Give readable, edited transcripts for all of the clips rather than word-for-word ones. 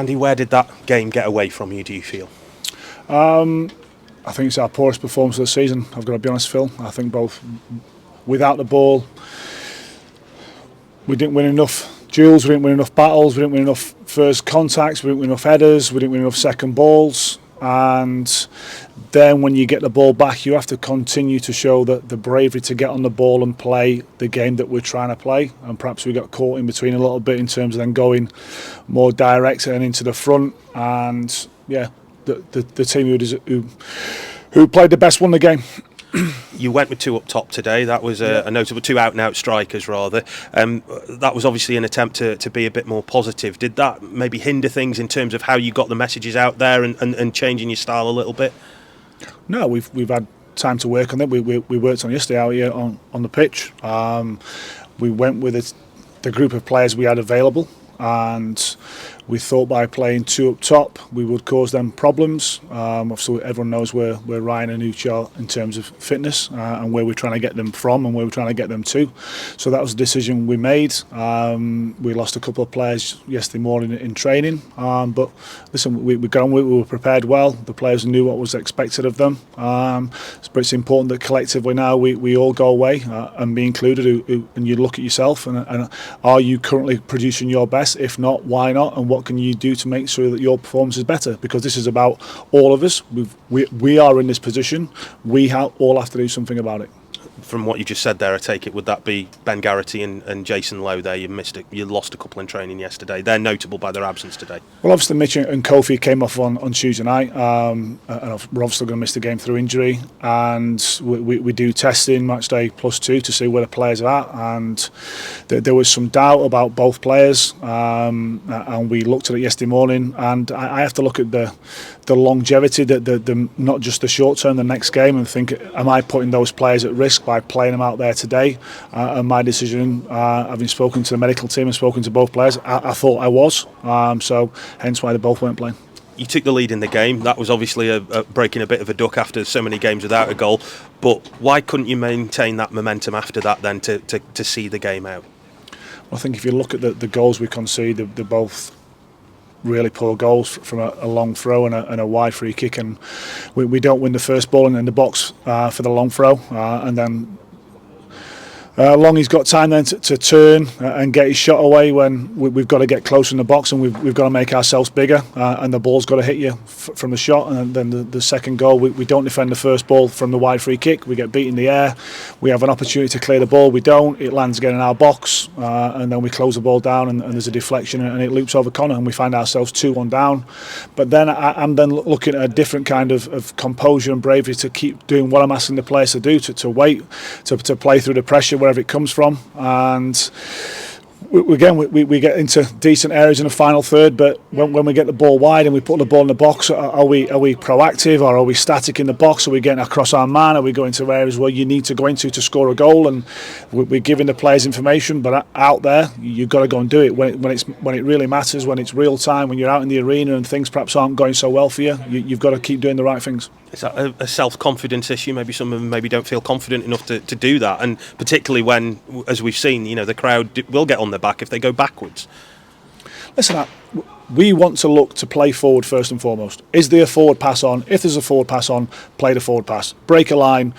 Andy, where did that game get away from you, do you feel? I think it's our poorest performance of the season, I've got to be honest, Phil. I think both without the ball, we didn't win enough duels, we didn't win enough battles, we didn't win enough first contacts, we didn't win enough headers, we didn't win enough second balls. And then when you get the ball back, you have to continue to show that the bravery to get on the ball and play the game that we're trying to play. And perhaps we got caught in between a little bit in terms of then going more direct and into the front. And yeah, the team who played the best won the game. You went with two up top today. That was a notable, two out-and-out strikers rather. That was obviously an attempt to be a bit more positive. Did that maybe hinder things in terms of how you got the messages out there and changing your style a little bit? No, we've had time to work on it. We worked on yesterday out here on the pitch. We went with the group of players we had available, and we thought by playing two up top we would cause them problems. Obviously everyone knows where Ryan and Uche are in terms of fitness and where we're trying to get them from and where we're trying to get them to. So that was a decision we made. We lost a couple of players yesterday morning in training, but listen, we got on with it, we were prepared well, the players knew what was expected of them. But it's important that collectively now we all go away and be included, and you look at yourself and are you currently producing your best? If not, why not? And what can you do to make sure that your performance is better? Because this is about all of us. We are in this position. We all have to do something about it. From what you just said there, I take it, would that be Ben Garrity and Jason Lowe there? You lost a couple in training yesterday. They're notable by their absence today. Well, obviously Mitch and Kofi came off on Tuesday night, and we're obviously going to miss the game through injury. And we do testing match day +2 to see where the players are at. And there was some doubt about both players, and we looked at it yesterday morning. And I have to look at the longevity, the not just the short term, the next game, and think, am I putting those players at risk by playing them out there today? And my decision, having spoken to the medical team and spoken to both players, I thought I was. So hence why they both weren't playing. You took the lead in the game. That was obviously a breaking a bit of a duck after so many games without a goal. But why couldn't you maintain that momentum after that then to see the game out? I think if you look at the goals we conceded, they're both really poor goals from a long throw and a wide free kick, and we don't win the first ball in the box for the long throw, and then Longy's got time then to turn and get his shot away when we've got to get closer in the box, and we've got to make ourselves bigger, and the ball's got to hit you from the shot. And then the second goal, we don't defend the first ball from the wide free kick, we get beat in the air, we have an opportunity to clear the ball, we don't, it lands again in our box, and then we close the ball down, and there's a deflection and it loops over Connor, and we find ourselves 2-1 down. But then I'm then looking at a different kind of composure and bravery to keep doing what I'm asking the players to do, to wait, to play through the pressure wherever it comes from. And we get into decent areas in the final third, but when we get the ball wide and we put the ball in the box, are we proactive, or are we static in the box? Are we getting across our man? Are we going to areas where you need to go into to score a goal? And we're giving the players information, but out there you've got to go and do it when it really matters, when it's real time, when you're out in the arena and things perhaps aren't going so well for you. You've got to keep doing the right things. Is that a self-confidence issue? Maybe some of them don't feel confident enough to do that, and particularly when, as we've seen, the crowd will get on their back if they go backwards. Listen, we want to look to play forward first and foremost. Is there a forward pass on? If there's a forward pass on, play the forward pass. Break a line,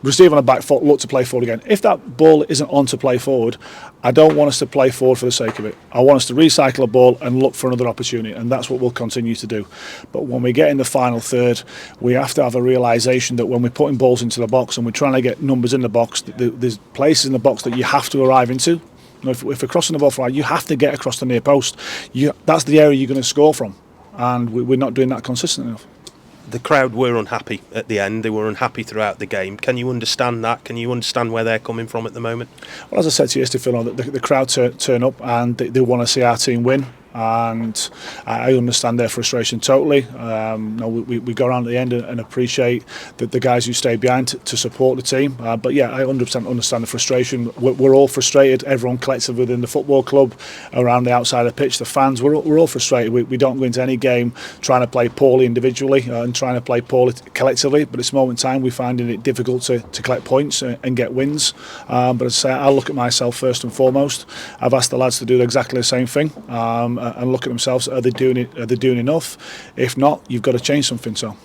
receive on a back foot, look to play forward again. If that ball isn't on to play forward, I don't want us to play forward for the sake of it. I want us to recycle a ball and look for another opportunity, and that's what we'll continue to do. But when we get in the final third, we have to have a realisation that when we're putting balls into the box and we're trying to get numbers in the box, there's places in the box that you have to arrive into. If we're crossing the ball for you have to get across the near post. That's the area you're going to score from, and we're not doing that consistently enough. The crowd were unhappy at the end. They were unhappy throughout the game. Can you understand that? Can you understand where they're coming from at the moment? Well, as I said to you yesterday, Phil, the crowd turn up and they want to see our team win. And I understand their frustration totally. We go around at the end and appreciate the guys who stay behind to support the team. But yeah, I 100% understand the frustration. We're all frustrated. Everyone collectively within the football club, around the outside of the pitch, the fans, we're all frustrated. We don't go into any game trying to play poorly individually and trying to play poorly collectively. But at this moment in time, we're finding it difficult to collect points and get wins. But as I say, I'll look at myself first and foremost. I've asked the lads to do exactly the same thing. and look at themselves. Are they doing it? Are they doing enough? If not, you've got to change something. So.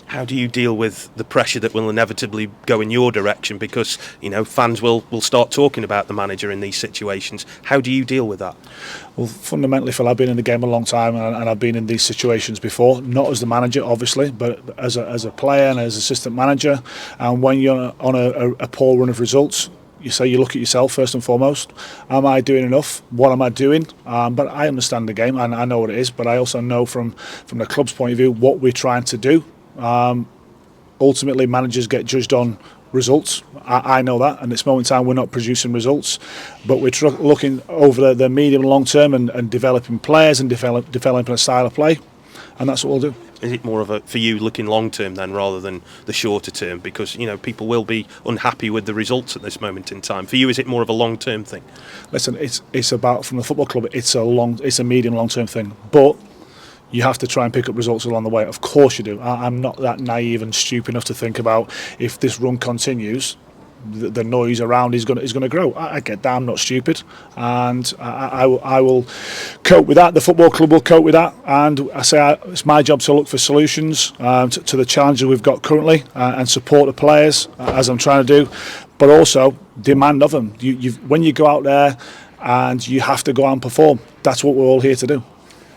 How do you deal with the pressure that will inevitably go in your direction? Because, you know, fans will start talking about the manager in these situations. How do you deal with that? Well, fundamentally, Phil, I've been in the game a long time, and I've been in these situations before. Not as the manager, obviously, but as a player and as assistant manager. And when you're on a poor run of results, you look at yourself first and foremost. Am I doing enough? What am I doing? But I understand the game, and I know what it is. But I also know from the club's point of view what we're trying to do. Ultimately, managers get judged on results. I know that, and at this moment in time we're not producing results, but we're looking over the medium and long term and developing players and developing a style of play, and that's what we'll do. Is it more of a, for you, looking long term then rather than the shorter term? Because, you know, people will be unhappy with the results at this moment in time. For you, is it more of a long term thing? Listen, it's about, from the football club, it's a medium long term thing, but you have to try and pick up results along the way. Of course you do. I'm not that naive and stupid enough to think about, if this run continues, the noise around is going to grow. I get that. I'm not stupid, and I will cope with that. The football club will cope with that, and it's my job to look for solutions to the challenges we've got currently, and support the players as I'm trying to do, but also demand of them. When you go out there and you have to go out and perform, that's what we're all here to do.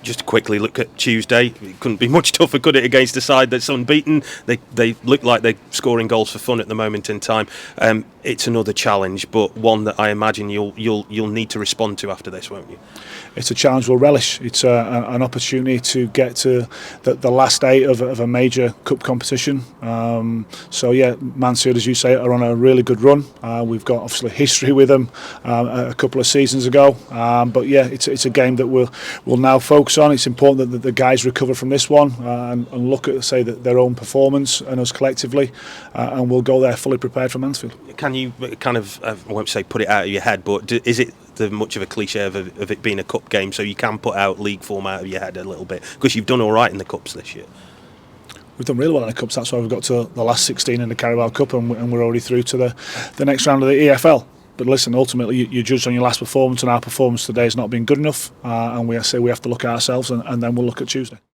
Just to quickly look at Tuesday, it couldn't be much tougher, could it, against a side that's unbeaten? They look like they're scoring goals for fun at the moment in time. It's another challenge, but one that I imagine you'll need to respond to after this, won't you? It's a challenge we'll relish. It's an opportunity to get to the last eight of a major cup competition. So yeah, Mansfield, as you say, are on a really good run. We've got obviously history with them a couple of seasons ago, but yeah, it's a game that we'll now focus on. It's important that the guys recover from this one and look at, say, their own performance and us collectively, and we'll go there fully prepared for Mansfield. Can you kind of, I won't say put it out of your head, but is it much of a cliche of it being a cup game, so you can put out league form out of your head a little bit, because you've done all right in the cups this year? We've done really well in the cups. That's why we've got to the last 16 in the Carabao Cup, and we're already through to the next round of the EFL. But listen, ultimately you're judged on your last performance, and our performance today has not been good enough, and we have to look at ourselves, and then we'll look at Tuesday.